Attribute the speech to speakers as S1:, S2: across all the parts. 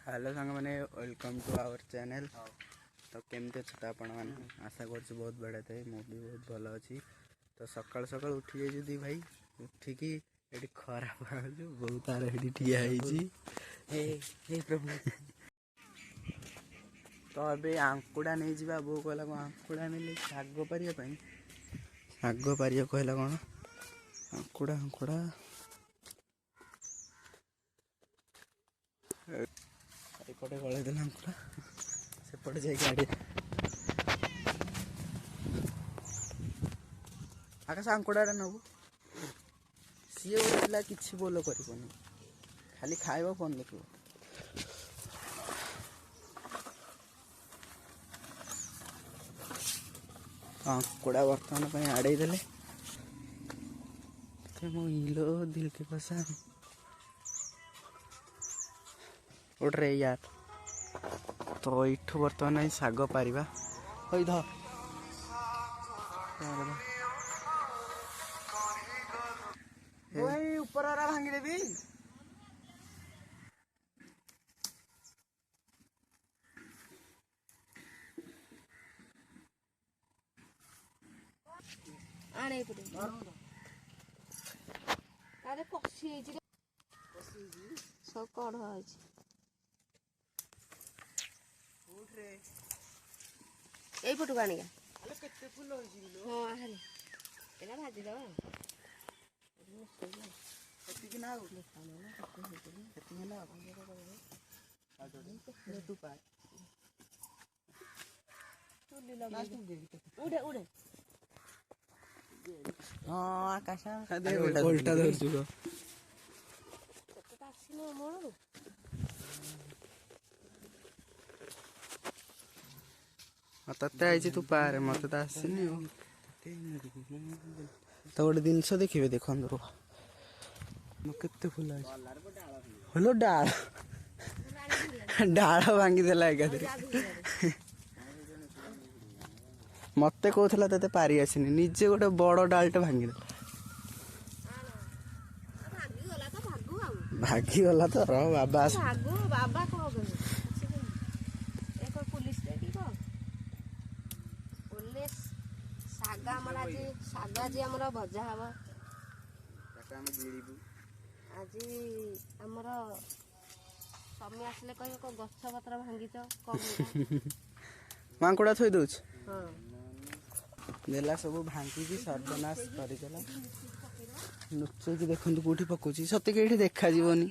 S1: Hello सांग मैंने welcome to our channel. तो केमती अच्छे आपण मैंने आशा कर बहुत बढ़िया थे मु भी बहुत भल अच्छी। तो सकाल सकाल उठी जाइए दी भाई उठिकी ये खराब बहुत आर ये ठिया प्रभु। तो अभी आंकुड़ा नहीं जा बो कहला आंकुड़ा नहीं शाग पारे शाग पार कहला कौन आंकुड़ा आंकुड़ा एपटे गलई देला आंकुड़ा सेपटे जाए गाड़ी आकाश आंकुड़ा नबू सी गोटे कि बोल कर खाली खाइब फोन देख आंकुड़ा बर्तमान आड़े देले इलो दिल के पसंद उठ रे यार। तो इठू बर्तमान शाग पारिबा ओई ध ऊपर भांगी देवी
S2: आने पड़े अरे कसी सब कढ़ यही पटू आने हाँ हेल्ला भाजी दवा उड़े उड़े
S1: हाँ आकाश उल्टा धरछु तते आई तू पारे मत तो आसनी तो गोटे जिनस देखिए देखो केते फुल हलो डाल डाल भांगीदेला एकाधे मत कहला ते पारि आसनी निजे गोटे बड़ डालटे भांगीदे भागीगला तो रह बाबा
S2: बाबा शाग आज भजा हम आज आमर स्वामी आसले कह गछ पत्र भांगीच
S1: मांकुड़ा थोई दौच देला सब भांगी सर्वनाश करदेला लुचेकी देखु कौटी पकाउची सत्य कि देखा जीवनी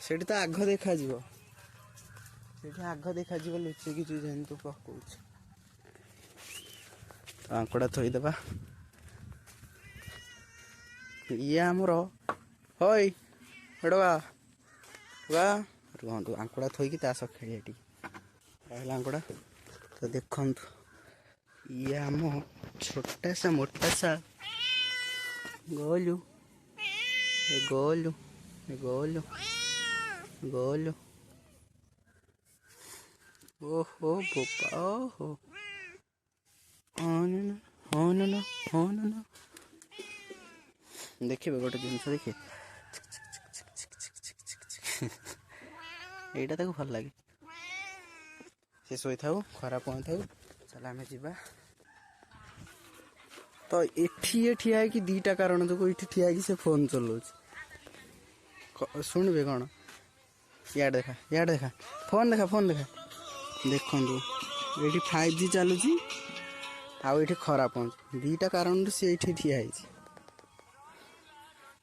S1: सेठी तो आग देखा आग देखा लुचेकी तू जेहेतु पकाउच तो आंकड़ा थोईदेबा ये आमर हई वा रुहतु आंकड़ा थोईकी तास खेलिए रहा आंकड़ा तो देखु ये आम छोटा सा मोटा सा गोलू गोलू गोलू गोलू ओहो बोपा ओहो देखिए गोटे जिन देखिए यहीटा ताको भल लगे सी शोई था खराब पहुँ था चल आम जा तो एठी ठिया कि दीटा कारण जो ये ठिया कि से फोन चलाऊँ शुणवे कौन यार देखा फोन देखा देखु ये 5G चलुची आउ खराब पहुँच दीटा कारण से ये ठिया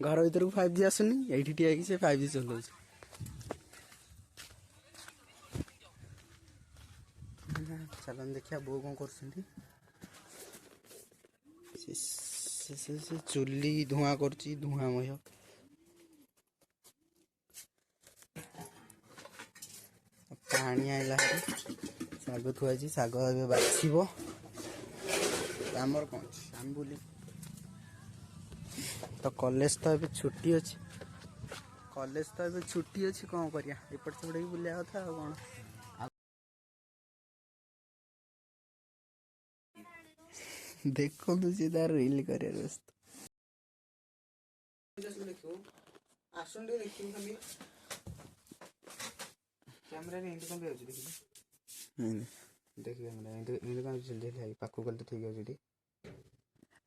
S1: घर भर को 5G आसुनी ये ठिया कि से 5G चलाऊँ चलन देखिया बो कौन कर चुली धुआं कर धुआंमय पानी आइला शाग थुआई शाग बाछब आमर कौन आम बुली तो कॉलेज तो ये छुट्टी अच्छी कौन करिया एपट सेपट बुलिया कथा कौन देखो तुझे तार रील करे आसन देखियो खाली କ୍ୟାମେରାରେ ଏମିତି କ'ଣ ଯାଉଛି ଦେଖିଲି ଦେଖି କ୍ୟାମେରା ଏମିତି କ'ଣ ଦେଖି ପାଖକୁ ଗଲେ ତ ଠିକ୍ ଅଛି ଏଠି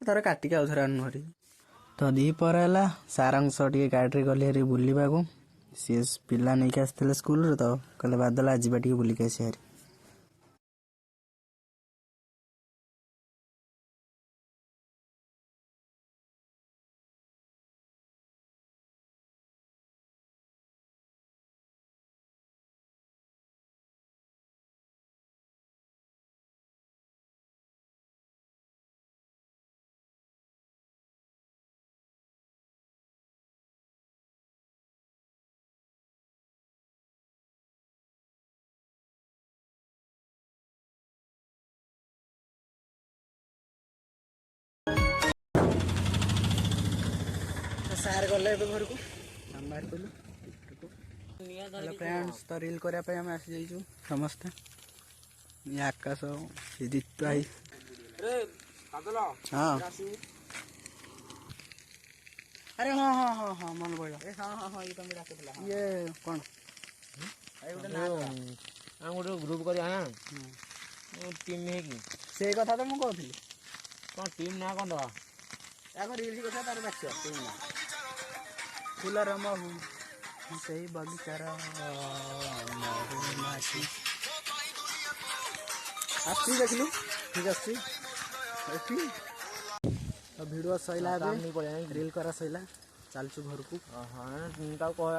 S1: ଥରେ କାଟିକି ଆଉ ଥରେ ଆଣୁ ହରି ତ ଦ୍ୱିପହର ହେଲା ସାରଙ୍କ ସହ ଟିକେ ଗାଡ଼ିରେ ଗଲି ହେରି ବୁଲିବାକୁ ସିଏ ପିଲା ନେଇକି ଆସିଥିଲେ ସ୍କୁଲରୁ ତ କହିଲେ ବାଦଲ ଯିବା ଟିକେ ବୁଲିକି ଆସିବା ହେରି ସାର୍ ଗଲେ ଏବେ ଘରକୁ ଆମେ ବାହାରି ପଡ଼ିଲୁ ହେଲୋ ଫ୍ରେଣ୍ଡସ୍ ତ ରିଲ୍ କରିବା ପାଇଁ ଆମେ ଆସିଯାଇଛୁ ସମସ୍ତେ ଇଏ ଆକାଶ ସେ ଜିତୁ ଭାଇ ହଁ ଆରେ ହଁ ହଁ ହଁ ହଁ ମନେ ପଡ଼ିଲା ଇଏ କ'ଣ
S3: ଆମେ ଗୋଟେ ଗ୍ରୁପ୍ କରିବା ଟିମ୍ ହେଇକି
S1: ସେଇ କଥା ତ ମୁଁ କହୁଥିଲି
S3: କ'ଣ ଟିମ୍ ନା କ'ଣ ଦେବା
S1: ଆଗ ରିଲ୍ କଥା ତାର ବାଛିବ ଫୁଲର ମହୁ ସେଇ ବଗିଚାର ଆସୁଛି ଦେଖିଲୁ ଠିକ୍ ଆସୁଛି ଏଠି ଭିଡ଼ିଓ ସରିଲା ଏବେ ରିଲ୍ କରା ସରିଲା ଚାଲୁଛୁ ଘରକୁ
S3: ତାକୁ କହିବା